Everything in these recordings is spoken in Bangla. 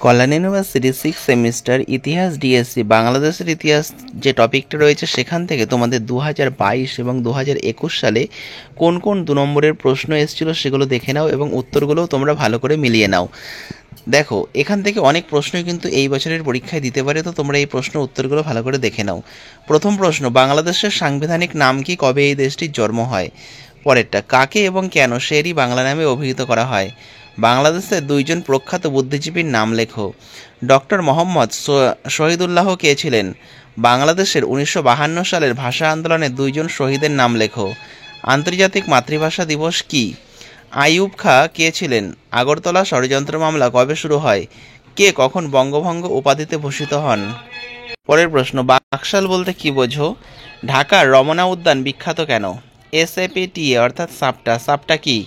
কল্যাণ ইউনিভার্সিটি 6 সেমিস্টার ইতিহাস ডিএসসি বাংলাদেশের ইতিহাস যে টপিকটা রয়েছে সেখান থেকে তোমাদের 2022 এবং 2021 সালে কোন কোন 2 নম্বরের প্রশ্ন এসেছিল সেগুলো দেখে নাও এবং উত্তরগুলোও তোমরা ভালো করে মিলিয়ে নাও। দেখো, এখান থেকে অনেক প্রশ্নই কিন্তু এই বছরের পরীক্ষায় দিতে পারে, তো তোমরা এই প্রশ্ন উত্তরগুলো ভালো করে দেখে নাও। প্রথম প্রশ্ন, বাংলাদেশের সাংবিধানিক নাম কি, কবে এই দেশটির জন্ম হয়? পরেরটা, কাকে এবং কেন শের-ই বাংলা নামে অভিহিত করা হয়? বাংলাদেশের 2 জন প্রখ্যাত বুদ্ধিজীবীর নাম লেখো। ডক্টর মোহাম্মদ শহীদুল্লাহ কে ছিলেন? বাংলাদেশের 1952 সালের ভাষা আন্দোলনের 2 জন শহীদের নাম লেখো। আন্তর্জাতিক মাতৃভাষা দিবস কি? আইয়ুব খাঁ কে ছিলেন? আগরতলা ষড়যন্ত্র মামলা কবে শুরু হয়? কে কখন বঙ্গভঙ্গ উপাধিতে ভূষিত হন? পরের প্রশ্ন, বাকশাল বলতে কি বোঝো? ঢাকার রমনা উদ্যান বিখ্যাত কেন? SAPTA অর্থাৎ সাপটা কি?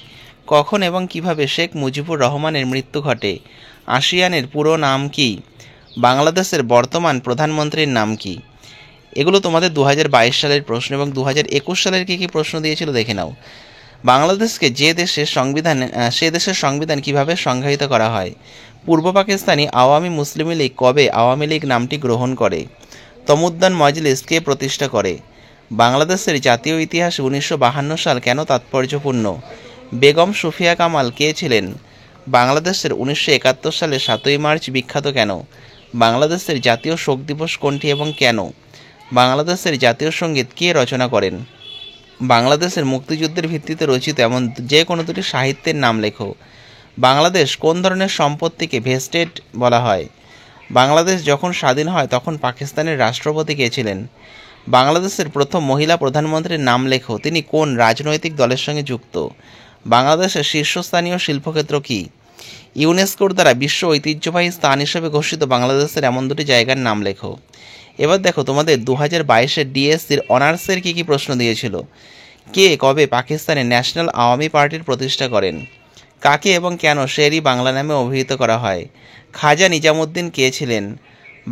কখন এবং কিভাবে শেখ মুজিবুর রহমানের মৃত্যু ঘটে? আসিয়ানের পুরো নাম কি? বাংলাদেশের বর্তমান প্রধানমন্ত্রীর নাম কি? এগুলো তোমাদের 2022 সালের প্রশ্ন এবং 2021 সালের কি প্রশ্ন দিয়েছিল দেখে নাও। বাংলাদেশকে সে দেশের সংবিধান কিভাবে সংজ্ঞায়িত করা হয়? পূর্ব পাকিস্তানি আওয়ামী মুসলিম লীগ কবে আওয়ামী লীগ নামটি গ্রহণ করে? তমুদ্দান মজলিস কে প্রতিষ্ঠা করে? বাংলাদেশের জাতীয় ইতিহাসে 1952 সাল কেন তাৎপর্যপূর্ণ? বেগম সুফিয়া কামাল কে ছিলেন? বাংলাদেশের 1971 সালে 7ই মার্চ বিখ্যাত কেন? বাংলাদেশের জাতীয় শোক দিবস কোনটি এবং কেন? বাংলাদেশের জাতীয় সঙ্গীত কে রচনা করেন? বাংলাদেশের মুক্তিযুদ্ধের ভিত্তিতে রচিত এমন যে কোনো দুটি সাহিত্যের নাম লেখো। বাংলাদেশ কোন ধরনের সম্পত্তিকে ভেস্টেড বলা হয়? বাংলাদেশ যখন স্বাধীন হয় তখন পাকিস্তানের রাষ্ট্রপতি কে ছিলেন? বাংলাদেশের প্রথম মহিলা প্রধানমন্ত্রীর নাম লেখো। তিনি কোন রাজনৈতিক দলের সঙ্গে যুক্ত? বাংলাদেশের শীর্ষস্থানীয় শিল্পক্ষেত্র কি? ইউনেস্কোর দ্বারা বিশ্ব ঐতিহ্যবাহী স্থান হিসেবে ঘোষিত বাংলাদেশের এমন দুটি জায়গার নাম লেখো। এবার দেখো, তোমাদের 2022-এর ডিএসসির অনার্সের কী প্রশ্ন দিয়েছিল। কে কবে পাকিস্তানের ন্যাশনাল আওয়ামী পার্টির প্রতিষ্ঠা করেন? কাকে এবং কেন শের-ই বাংলা নামে অভিহিত করা হয়? খাজা নিজামুদ্দিন কে ছিলেন?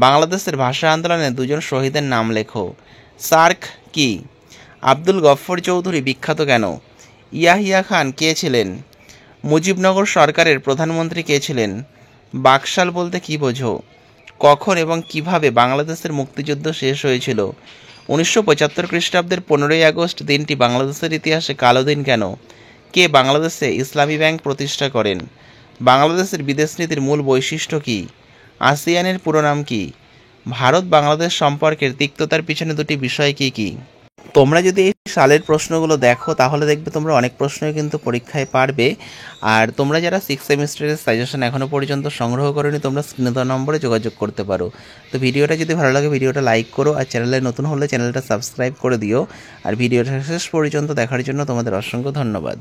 বাংলাদেশের ভাষা আন্দোলনের 2 জন শহীদের নাম লেখো। সার্ক কি? আব্দুল গফফর চৌধুরী বিখ্যাত কেন? ইয়াহিয়া খান কে ছিলেন? মুজিবনগর সরকারের প্রধানমন্ত্রী কে ছিলেন? বাকশাল বলতে কি বোঝো? কখন এবং কিভাবে বাংলাদেশের মুক্তিযুদ্ধ শেষ হয়েছিল? 1975 খ্রিস্টাব্দের 15ই আগস্ট দিনটি বাংলাদেশের ইতিহাসে কালো দিন কেন? কে বাংলাদেশে ইসলামী ব্যাংক প্রতিষ্ঠা করেন? বাংলাদেশের বিদেশ নীতির মূল বৈশিষ্ট্য কি? আসিয়ানের পুরো নাম কি? ভারত বাংলাদেশ সম্পর্কের তিক্ততার পিছনে 2টি বিষয় কি কি? তোমরা যদি এই সালের প্রশ্নগুলো দেখো তাহলে দেখবে তোমরা অনেক প্রশ্নই কিন্তু পরীক্ষায় পারবে। আর তোমরা যারা 6 সেমিস্টারের সাজেশন এখনও পর্যন্ত সংগ্রহ করোনি, তোমরা স্ক্রিনে দেওয়া নম্বরে যোগাযোগ করতে পারো। তো ভিডিওটা যদি ভালো লাগে ভিডিওটা লাইক করো, আর চ্যানেলে নতুন হলে চ্যানেলটা সাবস্ক্রাইব করে দিও। আর ভিডিওটা শেষ পর্যন্ত দেখার জন্য তোমাদের অসংখ্য ধন্যবাদ।